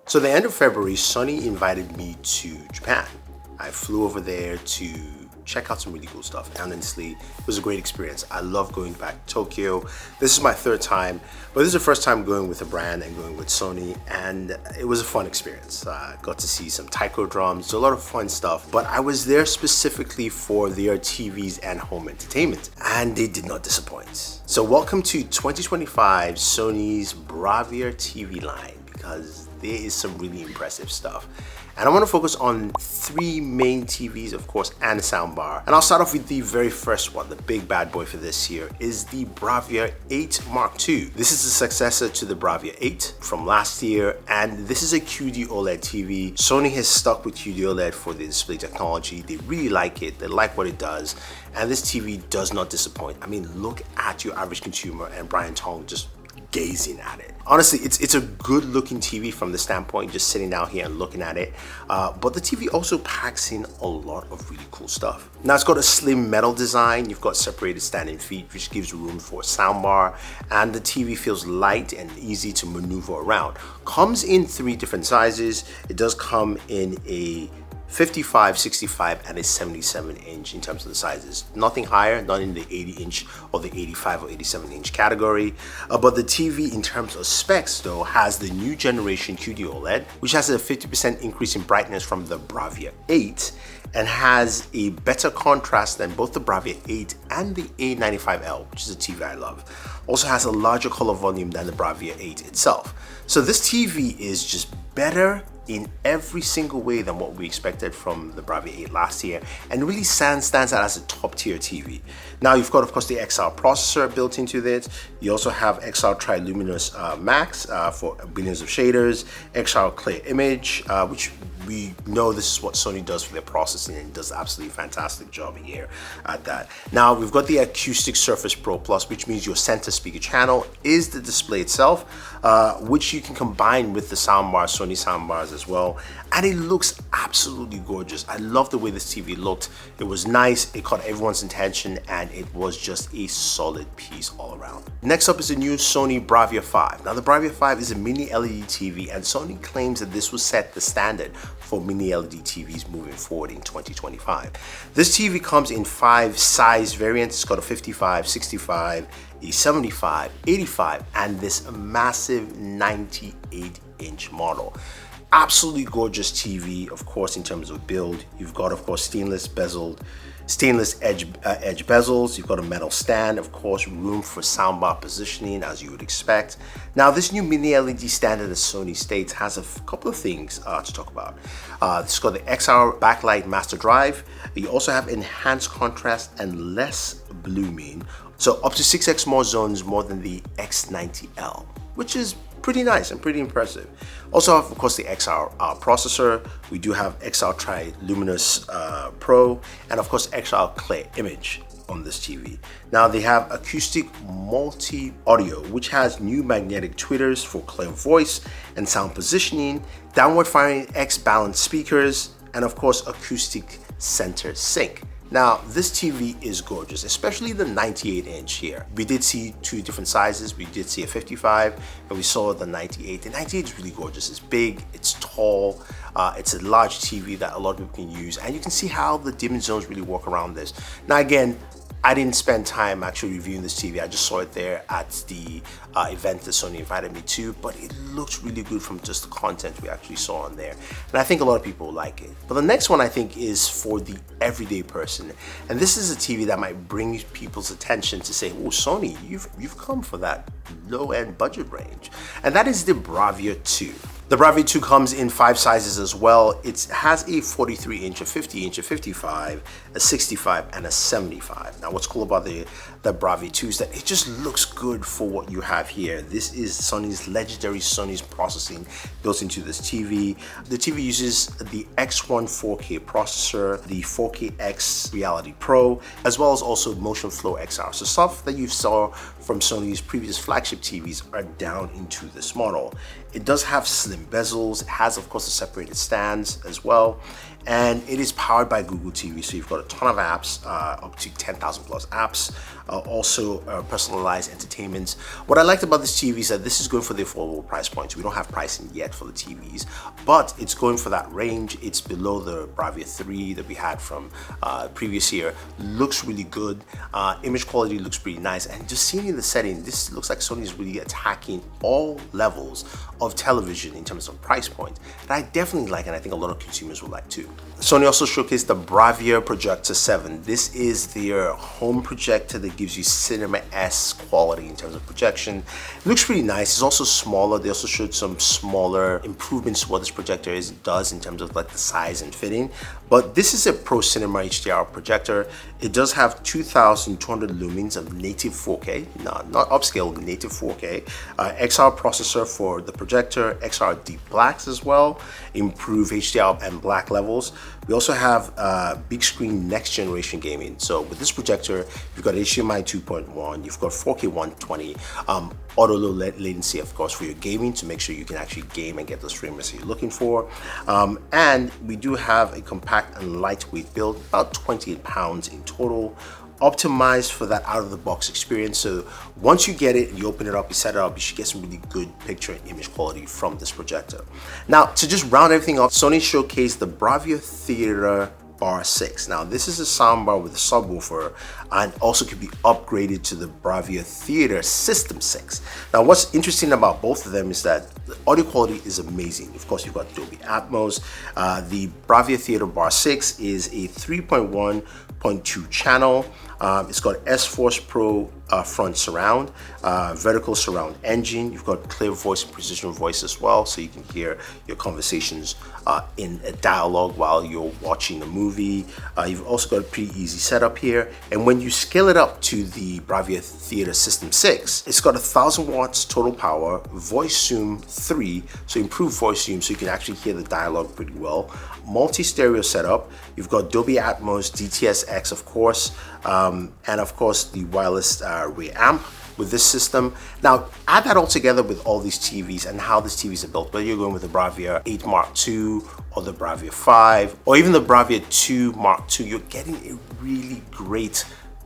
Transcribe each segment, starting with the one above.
So the end of February, Sony invited me to Japan. I flew over there to check out some really cool stuff. And honestly, it was a great experience. I love going back to Tokyo. This is my third time, but this is the first time going with a brand and going with Sony, and it was a fun experience. Got to see some taiko drums, a lot of fun stuff, but I was there specifically for their TVs and home entertainment, and they did not disappoint. So welcome to 2025 Sony's Bravia TV line, because there is some really impressive stuff. And I want to focus on three main TVs, of course, and a soundbar. And I'll start off with the very first one. The big bad boy for this year is the Bravia 8 Mark II. This is the successor to the Bravia 8 from last year, and this is a QD OLED TV. Sony has stuck with QD OLED for the display technology. They really like it. They like what it does. And this TV does not disappoint. I mean, look at your average consumer and Brian Tong just gazing at it. Honestly, it's a good looking TV from the standpoint just sitting down here and looking at it, but the TV also packs in a lot of really cool stuff. Now it's got a slim metal design, you've got separated standing feet which gives room for a soundbar, and the TV feels light and easy to maneuver around. Comes in three different sizes. It does come in a 55, 65, and a 77 inch in terms of the sizes. Nothing higher, not in the 80 inch or the 85 or 87 inch category. But the TV in terms of specs though has the new generation QD OLED, which has a 50% increase in brightness from the Bravia 8 and has a better contrast than both the Bravia 8 and the A95L, which is a TV I love. Also has a larger color volume than the Bravia 8 itself. So this TV is just better in every single way than what we expected from the Bravia 8 last year, and really stands out as a top tier TV. Now you've got, of course, the XR processor built into it. You also have XR Triluminous Max for billions of shaders, XR Clear Image, which we know this is what Sony does for their processing, and does absolutely fantastic job here at that. Now we've got the Acoustic Surface Pro Plus, which means your center speaker channel is the display itself, which you can combine with the soundbar, Sony soundbars as well, and it looks absolutely gorgeous. I love the way this TV looked. It was nice, it caught everyone's attention, and it was just a solid piece all around. Next up is the new Sony Bravia 5. Now the Bravia 5 is a mini-LED TV, and Sony claims that this will set the standard for mini-LED TVs moving forward in 2025. This TV comes in 5 size variants. It's got a 55, 65, a 75, 85, and this massive 98 inch model. Absolutely gorgeous TV, of course, in terms of build. You've got, of course, stainless edge bezels. You've got a metal stand, of course, room for soundbar positioning as you would expect. Now this new mini LED standard, as Sony states, has a couple of things to talk about. It's got the XR backlight master drive. You also have enhanced contrast and less blooming, so up to 6x more zones more than the X90L, which is pretty nice and pretty impressive. Also have, of course, the XR processor. We do have XR Triluminous Pro, and of course XR Clear Image on this TV. Now they have acoustic multi audio, which has new magnetic tweeters for clear voice and sound positioning, downward firing X balanced speakers, and of course acoustic center sync. Now this TV is gorgeous, especially the 98 inch here. We did see two different sizes. We did see a 55 and we saw the 98. The 98 is really gorgeous. It's big, it's tall, it's a large TV that a lot of people can use, and you can see how the dimming zones really work around this. Now again, I didn't spend time actually reviewing this TV. I just saw it there at the event that Sony invited me to, but it looked really good from just the content we actually saw on there. And I think a lot of people like it. But the next one I think is for the everyday person. And this is a TV that might bring people's attention to say, oh, Sony, you've come for that low-end budget range. And that is the Bravia 2. The Bravia 2 comes in 5 sizes as well. It has a 43 inch, a 50 inch, a 55, a 65, and a 75. Now what's cool about the Bravia 2 is that it just looks good for what you have here. This is Sony's legendary Sony's processing built into this TV. The TV uses the X1 4K processor, the 4KX Reality Pro, as well as also Motion Flow XR. So stuff that you saw from Sony's previous flagship TVs are down into this model. It does have slim bezels. It has, of course, a separated stands as well. And it is powered by Google TV. So you've got a ton of apps, up to 10,000 plus apps. also personalized entertainment. What I liked about this TV is that this is going for the affordable price points. We don't have pricing yet for the TVs, but it's going for that range. It's below the Bravia 3 that we had from previous year. Looks really good. Image quality looks pretty nice, and just seeing in the setting, this looks like Sony is really attacking all levels of television in terms of price point that I definitely like, and I think a lot of consumers will like too. Sony also showcased the Bravia Projector 7. This is their home projector that gives you cinema-esque quality in terms of projection. It looks pretty nice. It's also smaller. They also showed some smaller improvements to what this projector does in terms of like the size and fitting. But this is a Pro Cinema HDR projector. It does have 2,200 lumens of native 4K, not upscale, native 4K. XR processor for the projector, XR deep blacks as well, improve HDR and black levels. We also have big screen next generation gaming. So with this projector, you've got HDMI 2.1, you've got 4K 120, auto low latency, of course, for your gaming to make sure you can actually game and get those frame rates you're looking for. And we do have a compact and lightweight build, about 28 pounds in total, optimized for that out-of-the-box experience. So once you get it, you open it up, you set it up, you should get some really good picture and image quality from this projector. Now, to just round everything up, Sony showcased the Bravia Theater Bar 6. Now, this is a soundbar with a subwoofer and also could be upgraded to the Bravia Theater System 6. Now, what's interesting about both of them is that the audio quality is amazing. Of course, you've got Dolby Atmos. The Bravia Theater Bar 6 is a 3.1.2 channel. It's got S-Force Pro front surround, vertical surround engine. You've got clear voice and precision voice as well, so you can hear your conversations in a dialogue while you're watching a movie. You've also got a pretty easy setup here. And when you scale it up to the Bravia Theater System 6, it's got 1,000 watts total power, voice zoom 3, so improved voice zoom so you can actually hear the dialogue pretty well. Multi-stereo setup. You've got Dolby Atmos, DTS-X, of course, and of course the wireless rear amp with this system. Now, add that all together with all these TVs and how these TVs are built, whether you're going with the Bravia 8 Mark II or the Bravia 5 or even the Bravia 2 Mark II, you're getting a really great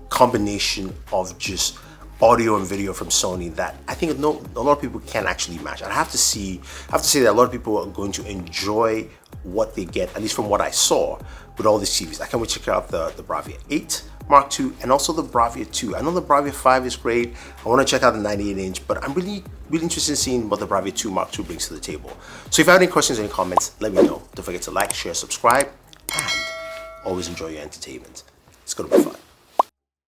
combination of just audio and video from Sony that I think a lot of people can't actually match. I have to say that a lot of people are going to enjoy what they get, at least from what I saw with all these TVs. I can't wait to check out the Bravia 8 Mark II and also the Bravia 2. I know the Bravia 5 is great. I want to check out the 98-inch, but I'm really interested in seeing what the Bravia 2 Mark II brings to the table. So if you have any questions or any comments, let me know. Don't forget to like, share, subscribe, and always enjoy your entertainment. It's going to be fun.